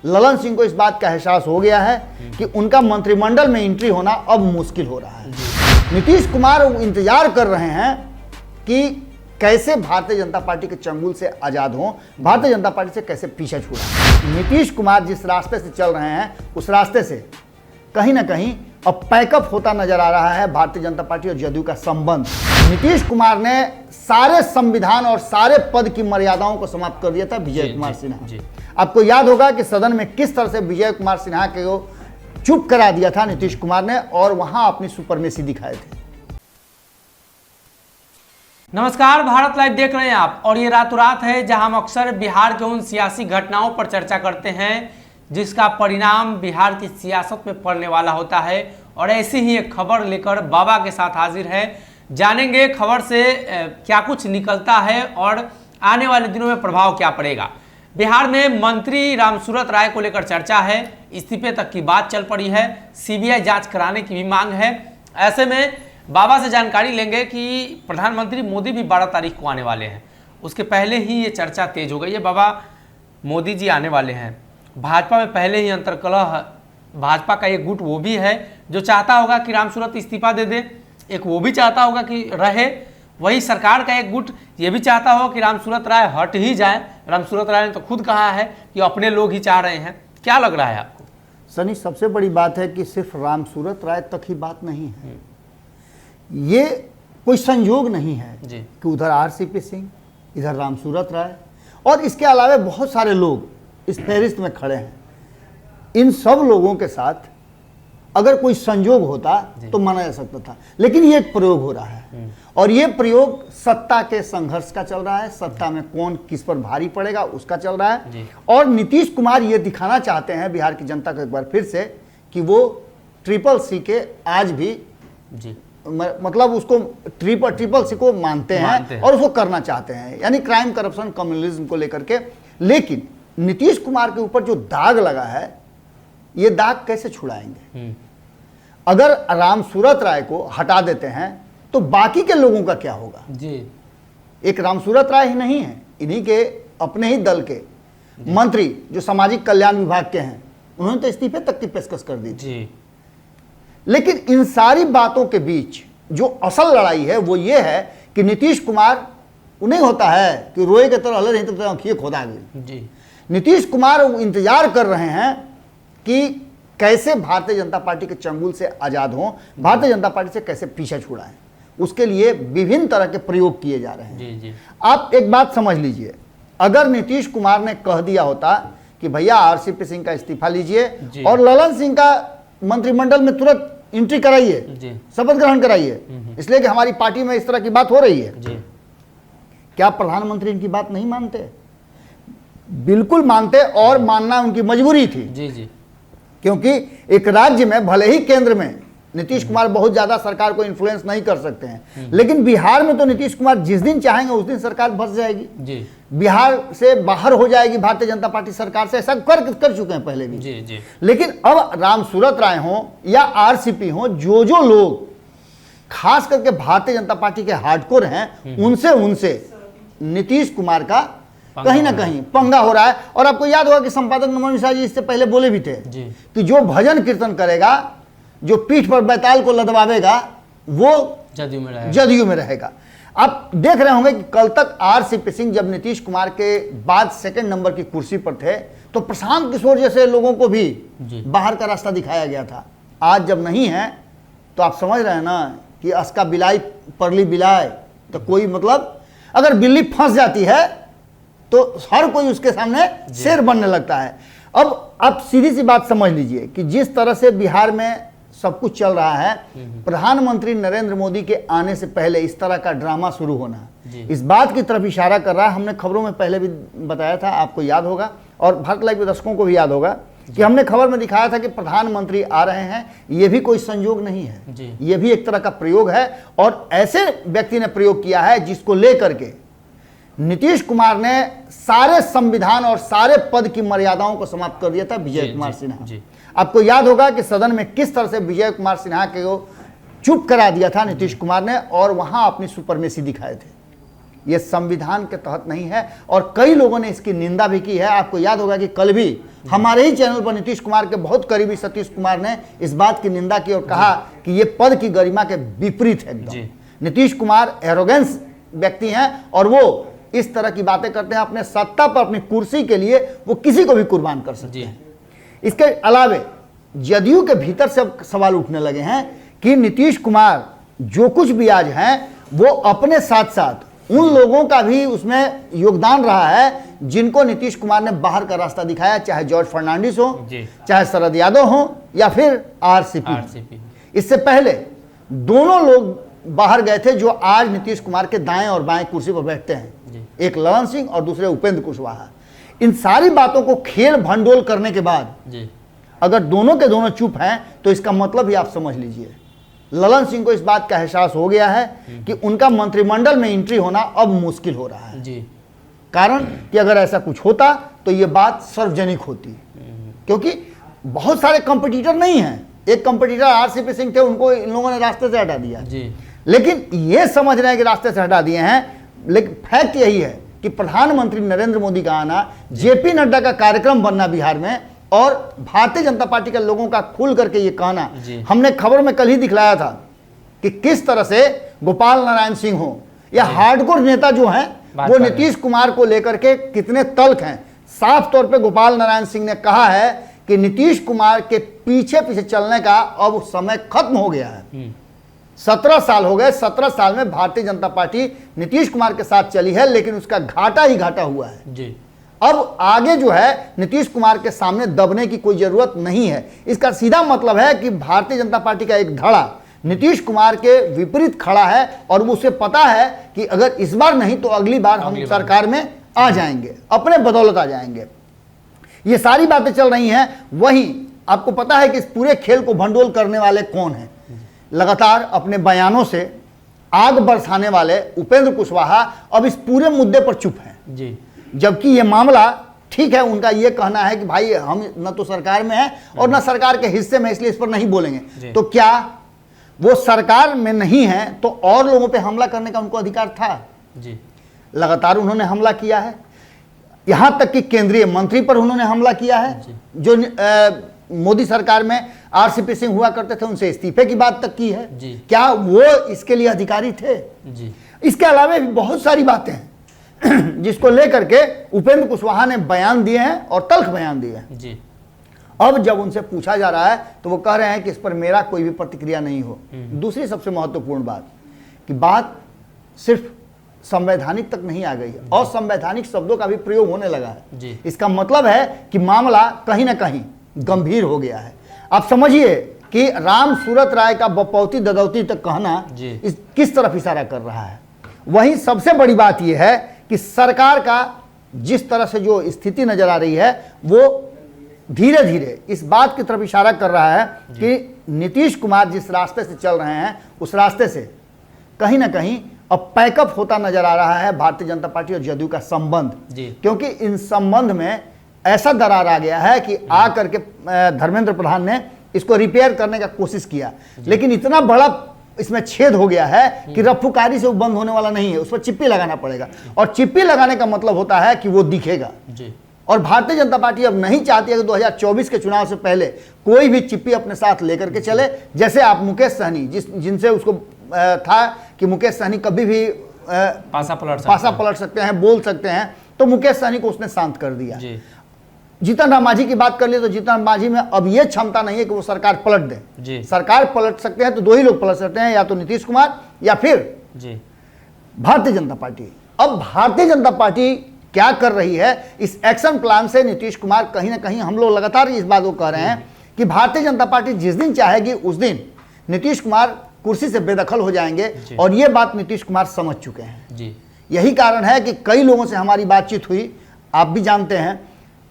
ललन सिंह को इस बात का एहसास हो गया है कि उनका मंत्रिमंडल में एंट्री होना अब मुश्किल हो रहा है। नीतीश कुमार इंतजार कर रहे हैं कि कैसे भारतीय जनता पार्टी के चंगुल से आजाद हों, भारतीय जनता पार्टी से कैसे पीछे छुड़ाएं। नीतीश कुमार जिस रास्ते से चल रहे हैं उस रास्ते से कहीं ना कहीं अब पैकअप होता नजर आ रहा है भारतीय जनता पार्टी और जदयू का संबंध। नीतीश कुमार ने सारे संविधान और सारे पद की मर्यादाओं को समाप्त कर दिया था विजय कुमार सिन्हा। आपको याद होगा कि सदन में किस तरह से विजय कुमार सिन्हा को चुप करा दिया था नीतीश कुमार ने और वहां अपनी सुपरमेसी दिखाए थे। नमस्कार, भारत लाइव देख रहे हैं आप और ये रातों रात है जहां हम अक्सर बिहार के उन सियासी घटनाओं पर चर्चा करते हैं जिसका परिणाम बिहार की सियासत में पड़ने वाला होता है। और ऐसी ही एक खबर लेकर बाबा के साथ हाजिर है। जानेंगे खबर से क्या कुछ निकलता है और आने वाले दिनों में प्रभाव क्या पड़ेगा। बिहार में मंत्री रामसूरत राय को लेकर चर्चा है, इस्तीफे तक की बात चल पड़ी है, सीबीआई जांच कराने की भी मांग है। ऐसे में बाबा से जानकारी लेंगे कि प्रधानमंत्री मोदी भी 12 तारीख को आने वाले हैं। उसके पहले ही ये चर्चा तेज हो गई है, बाबा मोदी जी आने वाले हैं। भाजपा में पहले ही अंतर्कलह, भाजपा का एक गुट वो भी है जो चाहता होगा कि रामसूरत इस्तीफा दे दे, एक वो भी चाहता होगा कि रहे। वही सरकार का एक गुट ये भी चाहता हो कि रामसूरत राय हट ही जाए। रामसूरत राय ने तो खुद कहा है कि अपने लोग ही चाह रहे हैं। क्या लग रहा है आपको? सनी, सबसे बड़ी बात है कि सिर्फ रामसूरत राय तक ही बात नहीं है, ये कोई संयोग नहीं है कि उधर आरसीपी सिंह, इधर रामसूरत राय और इसके अलावा बहुत सारे लोग इस फहरिस्त में खड़े हैं। इन सब लोगों के साथ अगर कोई संयोग होता तो माना जा सकता था, लेकिन ये एक प्रयोग हो रहा है और ये प्रयोग सत्ता के संघर्ष का चल रहा है। सत्ता में कौन किस पर भारी पड़ेगा उसका चल रहा है। और नीतीश कुमार ये दिखाना चाहते हैं बिहार की जनता को एक बार फिर से कि वो ट्रिपल सी के आज भी मतलब उसको ट्रिपल सी को मानते हैं और उसको करना चाहते हैं, यानी क्राइम, करप्शन, कम्युनलिज्म को लेकर के। लेकिन नीतीश कुमार के ऊपर जो दाग लगा है ये दाग कैसे छुड़ाएंगे? अगर रामसूरत राय को हटा देते हैं तो बाकी के लोगों का क्या होगा? एक रामसूरत राय ही नहीं है, इन्हीं के अपने ही दल के मंत्री जो सामाजिक कल्याण विभाग के हैं उन्होंने तो इस्तीफे तक की पेशकश कर दी थी। लेकिन इन सारी बातों के बीच जो असल लड़ाई है वो ये है कि नीतीश कुमार उन्हें होता है कि रोए के तरह हल नहीं तो आंखिए खोदा गई। नीतीश कुमार इंतजार कर रहे हैं कि कैसे भारतीय जनता पार्टी के चंगुल से आजाद हों, भारतीय जनता पार्टी से कैसे पीछे छुड़ाएं। उसके लिए विभिन्न तरह के प्रयोग किए जा रहे हैं। आप एक बात समझ लीजिए, अगर नीतीश कुमार ने कह दिया होता कि भैया आरसीपी सिंह का इस्तीफा लीजिए और ललन सिंह का मंत्रिमंडल में तुरंत एंट्री कराइए, शपथ ग्रहण कराइए, इसलिए कि हमारी पार्टी में इस तरह की बात हो रही है, क्या प्रधानमंत्री इनकी बात नहीं मानते? बिल्कुल मानते और मानना उनकी मजबूरी थी। क्योंकि एक राज्य में भले ही केंद्र में नीतीश कुमार बहुत ज्यादा सरकार को इन्फ्लुएंस नहीं कर सकते हैं, लेकिन बिहार में तो नीतीश कुमार जिस दिन चाहेंगे उस दिन सरकार फंस जाएगी, बिहार से बाहर हो जाएगी भारतीय जनता पार्टी सरकार से। ऐसा कर चुके हैं पहले भी। लेकिन अब रामसूरत राय हो या आरसीपी हो, जो लोग खास करके भारतीय जनता पार्टी के हार्डकोर हैं उनसे नीतीश कुमार का कहीं ना कहीं पंगा हो रहा है। और आपको याद होगा कि संपादक नमन मिश्रा जी इससे पहले बोले भी थे कि जो भजन कीर्तन करेगा, जो पीठ पर बैताल को लदवावेगा, वो जदयू में रहेगा। आप देख रहे होंगे कि कल तक आरसीपी सिंह जब नीतीश कुमार के बाद सेकंड नंबर की कुर्सी पर थे तो प्रशांत किशोर जैसे लोगों को भी बाहर का रास्ता दिखाया गया था। आज जब नहीं है तो आप समझ रहे हैं ना कि अस्का बिलाई परली बिलाए, तो कोई मतलब अगर बिल्ली फंस जाती है तो हर कोई उसके सामने शेर बनने लगता है। अब आप सीधी सी बात समझ लीजिए कि जिस तरह से बिहार में सब कुछ चल रहा है, प्रधानमंत्री नरेंद्र मोदी के आने से पहले इस तरह का ड्रामा शुरू होना इस बात की तरफ इशारा कर रहा है। हमने खबरों में पहले भी बताया था, आपको याद होगा और भारत लाइव के दर्शकों को भी याद होगा कि हमने खबर में दिखाया था कि प्रधानमंत्री आ रहे हैं। ये भी कोई संयोग नहीं है, ये भी एक तरह का प्रयोग है और ऐसे व्यक्ति ने प्रयोग किया है जिसको लेकर के नीतीश कुमार ने सारे संविधान और सारे पद की मर्यादाओं को समाप्त कर दिया था विजय कुमार सिन्हा। आपको याद होगा कि सदन में किस तरह से विजय कुमार सिन्हा को चुप करा दिया था नीतीश कुमार ने और वहां अपनी सुपरमेसी दिखाए थे। ये संविधान के तहत नहीं है और कई लोगों ने इसकी निंदा भी की है। आपको याद होगा कि कल भी हमारे ही चैनल पर नीतीश कुमार के बहुत करीबी सतीश कुमार ने इस बात की निंदा की और कहा कि ये पद की गरिमा के विपरीत है एकदम। नीतीश कुमार एरोगेंस व्यक्ति हैं और वो इस तरह की बातें करते हैं, अपने सत्ता पर अपनी कुर्सी के लिए वो किसी को भी कुर्बान कर सकते हैं। इसके अलावे जदयू के भीतर से अब सवाल उठने लगे हैं कि नीतीश कुमार जो कुछ भी आज हैं वो अपने साथ साथ उन लोगों का भी उसमें योगदान रहा है जिनको नीतीश कुमार ने बाहर का रास्ता दिखाया, चाहे जॉर्ज फर्नांडिस हो, चाहे शरद यादव हो या फिर आरसीपी। इससे पहले दोनों लोग बाहर गए थे जो आज नीतीश कुमार के दाएं और बाएं कुर्सी पर बैठते हैं, एक ललन सिंह और दूसरे उपेंद्र कुशवाहा। इन सारी बातों को खेल भंडोल करने के बाद अगर दोनों के दोनों चुप हैं तो इसका मतलब ही आप समझ लीजिए ललन सिंह को इस बात का एहसास हो गया है कि उनका मंत्रिमंडल में एंट्री होना अब मुश्किल हो रहा है। कारण कि अगर ऐसा कुछ होता तो ये बात सार्वजनिक होती, क्योंकि बहुत सारे कंपटीटर नहीं हैं। एक कंपटीटर आरसीपी सिंह थे, उनको इन लोगों ने रास्ते से हटा दिया, लेकिन ये समझ रहे हैं कि रास्ते से हटा दिए हैं। लेकिन फैक्ट यही है कि प्रधानमंत्री नरेंद्र मोदी का आना, जेपी नड्डा का कार्यक्रम बनना बिहार में और भारतीय जनता पार्टी के लोगों का खुल करके ये कहना, हमने खबर में कल ही दिखलाया था कि किस तरह से गोपाल नारायण सिंह हो या हार्डकोर नेता जो हैं वो नीतीश कुमार को लेकर के कितने तल्ख हैं। साफ तौर पे गोपाल नारायण सिंह ने कहा है कि नीतीश कुमार के पीछे पीछे चलने का अब समय खत्म हो गया है। 17 साल हो गए, 17 साल में भारतीय जनता पार्टी नीतीश कुमार के साथ चली है, लेकिन उसका घाटा ही घाटा हुआ है। अब आगे जो है नीतीश कुमार के सामने दबने की कोई जरूरत नहीं है। इसका सीधा मतलब है कि भारतीय जनता पार्टी का एक धड़ा नीतीश कुमार के विपरीत खड़ा है और उसे पता है कि अगर इस बार नहीं तो अगली बार हम सरकार में आ जाएंगे, अपने बदौलत आ जाएंगे। ये सारी बातें चल रही हैं। वहीं आपको पता है कि इस पूरे खेल को भंडोल करने वाले कौन हैं। लगातार अपने बयानों से आग बरसाने वाले उपेंद्र कुशवाहा अब इस पूरे मुद्दे पर चुप हैं, जबकि ये मामला ठीक है, उनका ये कहना है कि भाई हम न तो सरकार में हैं और न सरकार के हिस्से में, इसलिए इस पर नहीं बोलेंगे। तो क्या वो सरकार में नहीं है तो और लोगों पे हमला करने का उनको अधिकार था? लगातार उन्होंने हमला किया है, यहां तक कि केंद्रीय मंत्री पर उन्होंने हमला किया है। जो मोदी सरकार में आरसीपी सिंह हुआ करते थे उनसे इस्तीफे की बात तक की है। क्या वो इसके लिए अधिकारी थे? इसके अलावा भी बहुत सारी बातें हैं जिसको लेकर के उपेंद्र कुशवाहा ने बयान दिए हैं और तल्ख बयान दिए हैं। अब जब उनसे पूछा जा रहा है तो वो कह रहे हैं कि इस पर मेरा कोई भी प्रतिक्रिया नहीं हो। दूसरी सबसे महत्वपूर्ण बात कि बात सिर्फ संवैधानिक तक नहीं आ गई है, असंवैधानिक शब्दों का भी प्रयोग होने लगा है। इसका मतलब है कि मामला कहीं ना कहीं गंभीर हो गया है। आप समझिए कि राम सूरत राय का बपौती ददौती तक कहना इस किस तरफ इशारा कर रहा है। वहीं सबसे बड़ी बात यह है कि सरकार का जिस तरह से जो स्थिति नजर आ रही है वो धीरे धीरे इस बात की तरफ इशारा कर रहा है कि नीतीश कुमार जिस रास्ते से चल रहे हैं उस रास्ते से कहीं ना कहीं अब पैकअप होता नजर आ रहा है भारतीय जनता पार्टी और जदयू का संबंध। क्योंकि इन संबंध में ऐसा दरार आ गया है कि आ करके धर्मेंद्र प्रधान ने इसको रिपेयर करने का कोशिश किया, लेकिन इतना बड़ा इसमें छेद हो गया है कि रफ्फुकारी से वो बंद होने वाला नहीं है। उस पर चिप्पी लगाना पड़ेगा और चिप्पी लगाने का मतलब होता है कि वो दिखेगा। और भारतीय जनता पार्टी अब नहीं चाहती है कि 2024 के चुनाव से पहले कोई भी चिप्पी अपने साथ लेकर के चले। जैसे आप मुकेश सहनी जिनसे उसको था कि मुकेश सहनी कभी भी पासा पलट सकते हैं, बोल सकते हैं, तो मुकेश सहनी को उसने शांत कर दिया। जीतन राम मांझी की बात कर लिए तो जीतन राम मांझी में अब यह क्षमता नहीं है कि वो सरकार पलट दे। सरकार पलट सकते हैं तो दो ही लोग पलट सकते हैं, या तो नीतीश कुमार या फिर भारतीय जनता पार्टी। अब भारतीय जनता पार्टी क्या कर रही है, इस एक्शन प्लान से नीतीश कुमार कहीं ना कहीं, हम लोग लगातार इस बात को कह रहे हैं कि भारतीय जनता पार्टी जिस दिन चाहेगी उस दिन नीतीश कुमार कुर्सी से बेदखल हो जाएंगे और ये बात नीतीश कुमार समझ चुके हैं। यही कारण है कि कई लोगों से हमारी बातचीत हुई, आप भी जानते हैं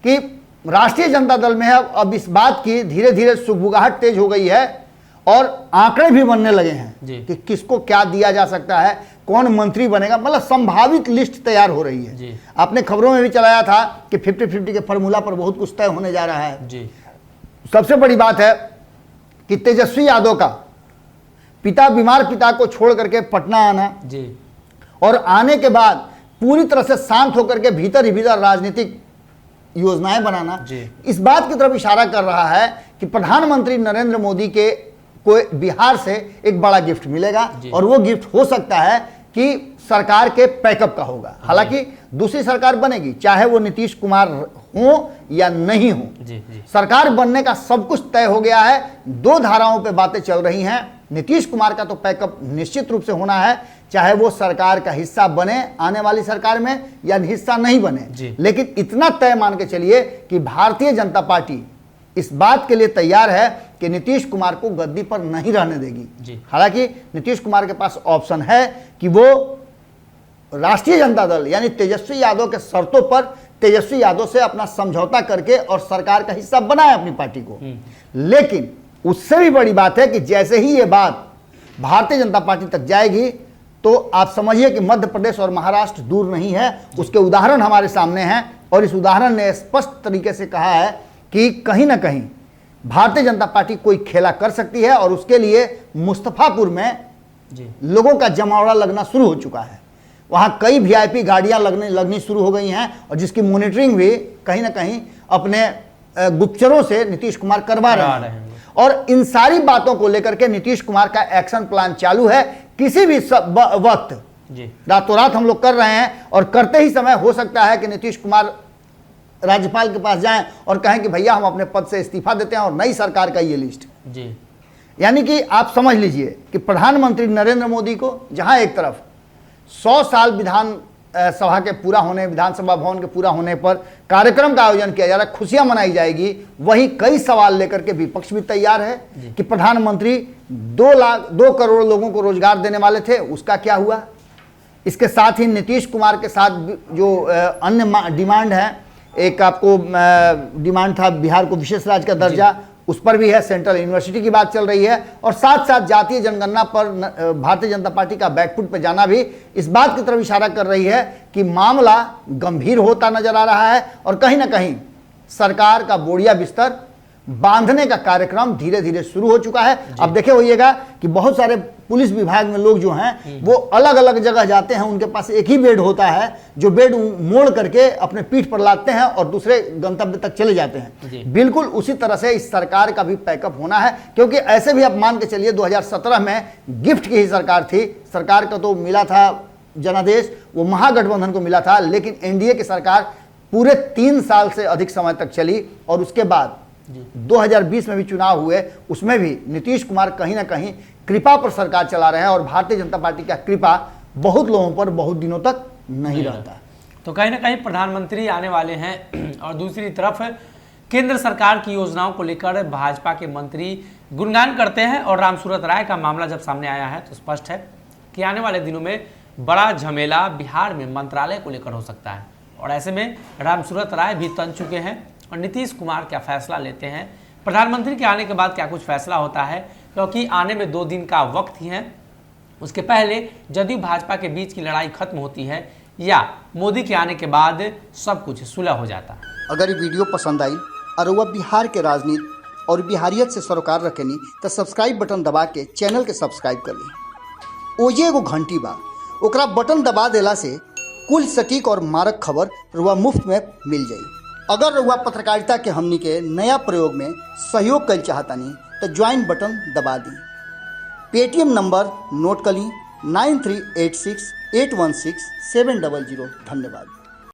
कि राष्ट्रीय जनता दल में अब इस बात की धीरे धीरे सुगबुगाहट तेज हो गई है और आंकड़े भी बनने लगे हैं कि किसको क्या दिया जा सकता है, कौन मंत्री बनेगा, मतलब संभावित लिस्ट तैयार हो रही है। आपने खबरों में भी चलाया था कि 50-50 के फॉर्मूला पर बहुत कुछ तय होने जा रहा है। सबसे बड़ी बात है कि तेजस्वी यादव का बीमार पिता को छोड़ करके पटना आना और आने के बाद पूरी तरह से शांत होकर के भीतर ही भीतर राजनीतिक योजनाएं बनाना इस बात की तरफ इशारा कर रहा है कि प्रधानमंत्री नरेंद्र मोदी के को बिहार से एक बड़ा गिफ्ट मिलेगा और वो गिफ्ट हो सकता है कि सरकार के पैकअप का होगा। हालांकि दूसरी सरकार बनेगी, चाहे वो नीतीश कुमार हो या नहीं हो, सरकार बनने का सब कुछ तय हो गया है। दो धाराओं पे बातें चल रही हैं। नीतीश कुमार का तो पैकअप निश्चित रूप से होना है, चाहे वो सरकार का हिस्सा बने आने वाली सरकार में या हिस्सा नहीं बने। लेकिन इतना तय मान के चलिए कि भारतीय जनता पार्टी इस बात के लिए तैयार है कि नीतीश कुमार को गद्दी पर नहीं रहने देगी। हालांकि नीतीश कुमार के पास ऑप्शन है कि वो राष्ट्रीय जनता दल यानी तेजस्वी यादव के शर्तों पर तेजस्वी यादव से अपना समझौता करके और सरकार का हिस्सा बनाए अपनी पार्टी को। लेकिन उससे भी बड़ी बात है कि जैसे ही ये बात भारतीय जनता पार्टी तक जाएगी तो आप समझिए कि मध्य प्रदेश और महाराष्ट्र दूर नहीं है। उसके उदाहरण हमारे सामने हैं और इस उदाहरण ने स्पष्ट तरीके से कहा है कि कहीं ना कहीं भारतीय जनता पार्टी कोई खेला कर सकती है और उसके लिए मुस्तफापुर में लोगों का जमावड़ा लगना शुरू हो चुका है। वहां कई वीआईपी गाड़ियां लगनी शुरू हो गई हैं और जिसकी मॉनिटरिंग भी कहीं ना कहीं अपने गुप्तचरों से नीतीश कुमार करवा रहे हैं। और इन सारी बातों को लेकर के नीतीश कुमार का एक्शन प्लान चालू है। किसी भी वक्त रातों रात हम लोग कर रहे हैं और करते ही समय हो सकता है कि नीतीश कुमार राज्यपाल के पास जाएं और कहें कि भैया हम अपने पद से इस्तीफा देते हैं और नई सरकार का ये लिस्ट। यानी कि आप समझ लीजिए कि प्रधानमंत्री नरेंद्र मोदी को जहां एक तरफ 100 साल विधान सभा के पूरा होने, विधानसभा भवन के पूरा होने पर कार्यक्रम का आयोजन किया जा रहा है, खुशियां मनाई जाएगी, वहीं कई सवाल लेकर के विपक्ष भी तैयार है कि प्रधानमंत्री 2 करोड़ लोगों को रोजगार देने वाले थे, उसका क्या हुआ। इसके साथ ही नीतीश कुमार के साथ जो अन्य डिमांड है, एक आपको डिमांड था बिहार को विशेष राज्य का दर्जा, उस पर भी है, सेंट्रल यूनिवर्सिटी की बात चल रही है और साथ साथ जातीय जनगणना पर भारतीय जनता पार्टी का बैकफुट पर जाना भी इस बात की तरफ इशारा कर रही है कि मामला गंभीर होता नजर आ रहा है और कहीं ना कहीं सरकार का बोरिया बिस्तर बांधने का कार्यक्रम धीरे धीरे शुरू हो चुका है। अब देखे होइएगा कि बहुत सारे पुलिस विभाग में लोग जो हैं वो अलग अलग जगह जाते हैं, उनके पास एक ही बेड होता है जो बेड मोड़ करके अपने पीठ पर लादते हैं और दूसरे गंतव्य तक चले जाते हैं। बिल्कुल उसी तरह से इस सरकार का भी पैकअप होना है, क्योंकि ऐसे भी आप मान के चलिए 2017 में गिफ्ट की ही सरकार थी। सरकार का तो मिला था जनादेश, वो महागठबंधन को मिला था, लेकिन एनडीए की सरकार पूरे 3 साल से अधिक समय तक चली और उसके बाद 2020 में भी चुनाव हुए, उसमें भी नीतीश कुमार कहीं ना कहीं कृपा पर सरकार चला रहे हैं और भारतीय जनता पार्टी का कृपा बहुत लोगों पर बहुत दिनों तक नहीं रहता। तो कहीं ना कहीं प्रधानमंत्री आने वाले हैं और दूसरी तरफ केंद्र सरकार की योजनाओं को लेकर भाजपा के मंत्री गुणगान करते हैं और रामसूरत राय का मामला जब सामने आया है तो स्पष्ट है कि आने वाले दिनों में बड़ा झमेला बिहार में मंत्रालय को लेकर हो सकता है और ऐसे में रामसूरत राय भी तन चुके हैं और नीतीश कुमार क्या फैसला लेते हैं, प्रधानमंत्री के आने के बाद क्या कुछ फैसला होता है, क्योंकि आने में 2 दिन का वक्त ही है। उसके पहले जदयू भाजपा के बीच की लड़ाई खत्म होती है या मोदी के आने के बाद सब कुछ सुलह हो जाता है। अगर ये वीडियो पसंद आई और वह बिहार के राजनीति और बिहारियत से सरोकार रखेनी तो सब्सक्राइब बटन दबा के चैनल के सब्सक्राइब कर ली। ओजे एगो घंटी बा, ओकरा बटन दबा देला से कुल सटीक और मारक खबर रुआ मुफ्त में मिल जाई। अगर रुआ पत्रकारिता के हमनी के नया प्रयोग में सहयोग कर चाहतानी तो ज्वाइन बटन दबा दी। पेटीएम नंबर नोट कर ली 9386816700। धन्यवाद।